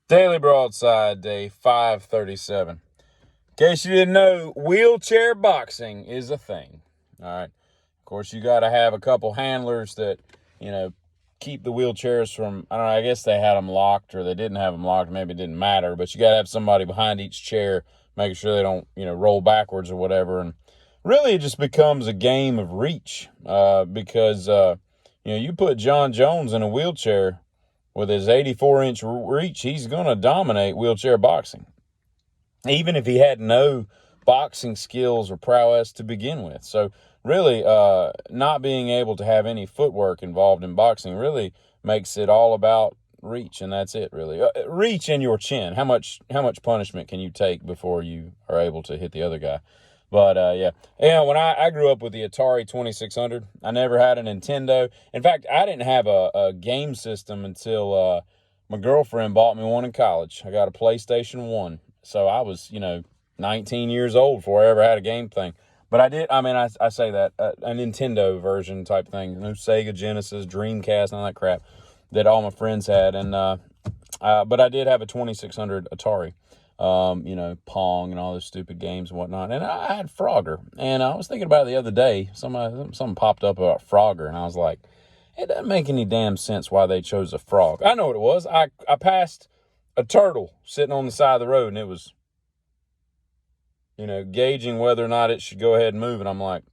Daily Broadside, day 537. In case you didn't know, wheelchair boxing is a thing. All right. Of course, you got to have a couple handlers that, you know, keep the wheelchairs from, I don't know, I guess they had them locked or they didn't have them locked. Maybe it didn't matter, but you got to have somebody behind each chair making sure they don't, roll backwards or whatever. And really, it just becomes a game of reach because you put John Jones in a wheelchair with his 84-inch reach, he's going to dominate wheelchair boxing, even if he had no boxing skills or prowess to begin with. So really, not being able to have any footwork involved in boxing really makes it all about reach, and that's it, really. Reach in your chin. How much punishment can you take before you are able to hit the other guy? But when I grew up with the Atari 2600, I never had a Nintendo. In fact, I didn't have a game system until my girlfriend bought me one in college. I got a PlayStation 1. So I was, 19 years old before I ever had a game thing. But I say that, a Nintendo version type thing. No Sega Genesis, Dreamcast, none of that crap that all my friends had. But I did have a 2600 Atari. Pong and all those stupid games and whatnot. And I had Frogger. And I was thinking about it the other day. Something popped up about Frogger, and I was like, it doesn't make any damn sense why they chose a frog. I know what it was. I passed a turtle sitting on the side of the road, and it was, gauging whether or not it should go ahead and move. And I'm like,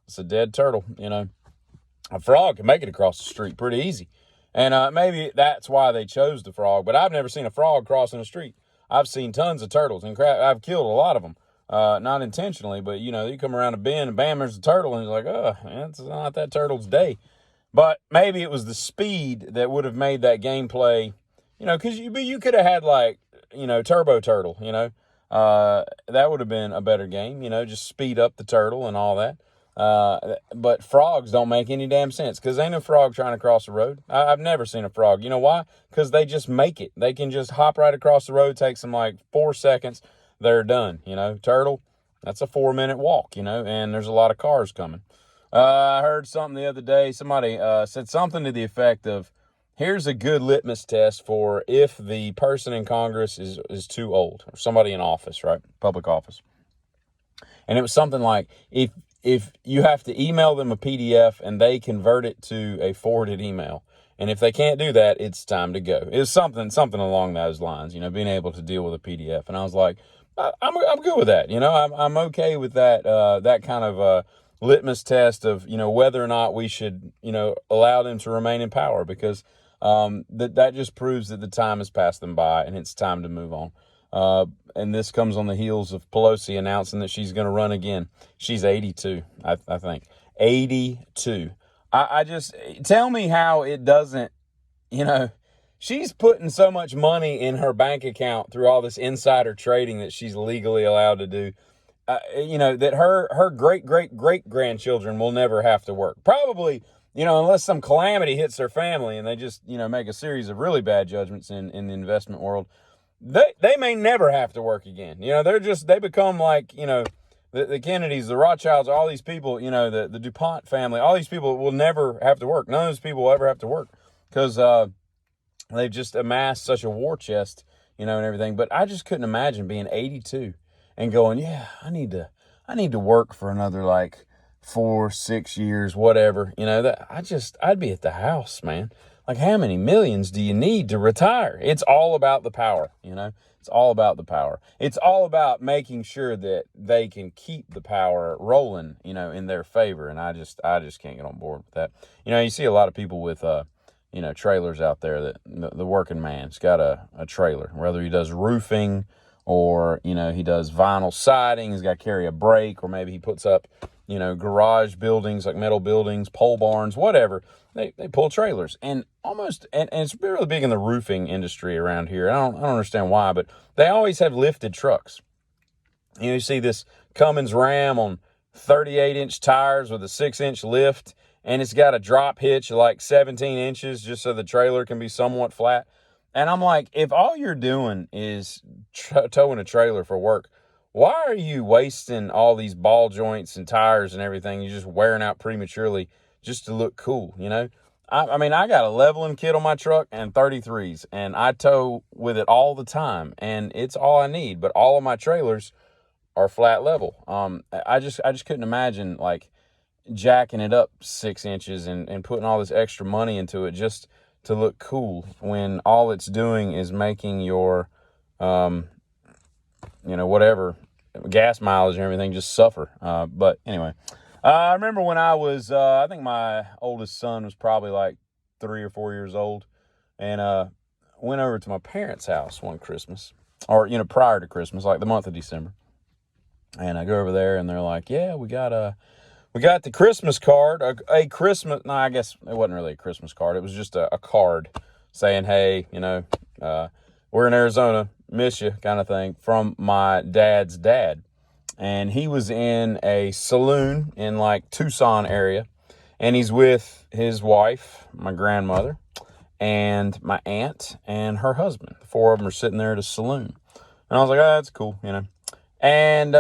it's a dead turtle, A frog can make it across the street pretty easy. And maybe that's why they chose the frog. But I've never seen a frog crossing the street. I've seen tons of turtles, and I've killed a lot of them. Not intentionally, but, you come around a bend, and bam, there's a turtle, and it's like, it's not that turtle's day. But maybe it was the speed that would have made that gameplay, because you could have had, like, Turbo Turtle, that would have been a better game, just speed up the turtle and all that. But frogs don't make any damn sense because ain't no frog trying to cross the road. I've never seen a frog. You know why? Because they just make it. They can just hop right across the road, takes them like 4 seconds, they're done. Turtle, that's a 4-minute walk, and there's a lot of cars coming. I heard something the other day. Somebody said something to the effect of, here's a good litmus test for if the person in Congress is too old, or somebody in office, right? Public office. And it was something like, if you have to email them a PDF and they convert it to a forwarded email, and if they can't do that, it's time to go. It's something along those lines, being able to deal with a PDF. And I was like, I'm good with that. I'm okay with that, that kind of litmus test of, whether or not we should, allow them to remain in power, because that just proves that the time has passed them by and it's time to move on. And this comes on the heels of Pelosi announcing that she's going to run again. She's 82, I think. 82. I just, tell me how it doesn't, she's putting so much money in her bank account through all this insider trading that she's legally allowed to do. That her great grandchildren will never have to work. Probably, unless some calamity hits their family and they just, make a series of really bad judgments in the investment world. They may never have to work again. They become like, the Kennedys, the Rothschilds, all these people, the DuPont family, all these people will never have to work. None of those people will ever have to work because they've just amassed such a war chest, and everything. But I just couldn't imagine being 82 and going, yeah, I need to work for another like 4-6 years, whatever. I'd be at the house, man. Like, how many millions do you need to retire? It's all about the power, It's all about the power. It's all about making sure that they can keep the power rolling, in their favor. And I just can't get on board with that. You see a lot of people with, trailers out there that the working man's got a trailer, whether he does roofing or, he does vinyl siding, he's got to carry a brake, or maybe he puts up, garage buildings, like metal buildings, pole barns, whatever. They pull trailers, and it's really big in the roofing industry around here. I don't understand why, but they always have lifted trucks. You see this Cummins Ram on 38-inch tires with a 6-inch lift, and it's got a drop hitch of like 17 inches just so the trailer can be somewhat flat. And I'm like, if all you're doing is towing a trailer for work, why are you wasting all these ball joints and tires and everything? You're just wearing out prematurely just to look cool, I mean, I got a leveling kit on my truck and 33s, and I tow with it all the time, and it's all I need. But all of my trailers are flat level. I just couldn't imagine like jacking it up 6 inches and putting all this extra money into it just to look cool when all it's doing is making your, whatever gas mileage and everything just suffer. But anyway, I remember when I was, I think my oldest son was probably like 3 or 4 years old, and went over to my parents' house one Christmas, or prior to Christmas, like the month of December. And I go over there, and they're like, "Yeah, we got the Christmas card, a Christmas." No, I guess it wasn't really a Christmas card. It was just a card saying, "Hey, we're in Arizona, miss you," kind of thing, from my dad's dad. And he was in a saloon in like Tucson area, and he's with his wife, my grandmother, and my aunt and her husband. The four of them are sitting there at a saloon. And I was like, "Oh, that's cool," And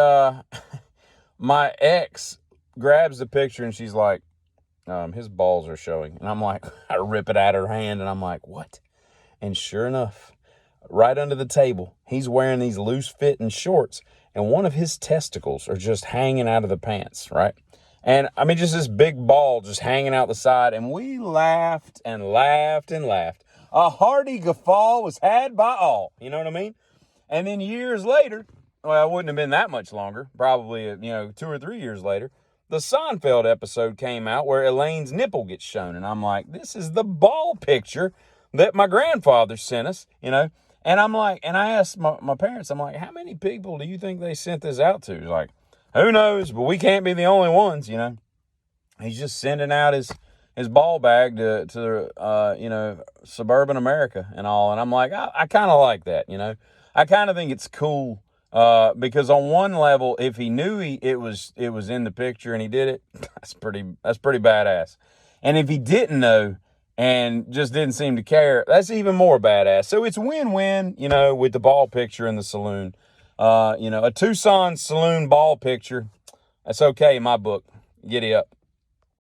my ex grabs the picture and she's like, his balls are showing. And I'm like, I rip it out of her hand and I'm like, what? And sure enough, right under the table, he's wearing these loose fitting shorts and one of his testicles are just hanging out of the pants, right? And I mean, just this big ball just hanging out the side. And we laughed and laughed and laughed. A hearty guffaw was had by all. You know what I mean? And then years later, well, it wouldn't have been that much longer, probably, 2 or 3 years later, the Seinfeld episode came out where Elaine's nipple gets shown. And I'm like, this is the ball picture that my grandfather sent us, And I'm like, and I asked my parents, I'm like, how many people do you think they sent this out to? He's like, who knows, but we can't be the only ones, He's just sending out his ball bag to suburban America and all. And I'm like, I kind of like that, I kind of think it's cool. Because on one level, if he knew it was in the picture and he did it, that's pretty badass. And if he didn't know and just didn't seem to care, that's even more badass. So it's win-win, with the ball picture in the saloon. A Tucson saloon ball picture, that's okay in my book. Giddy up.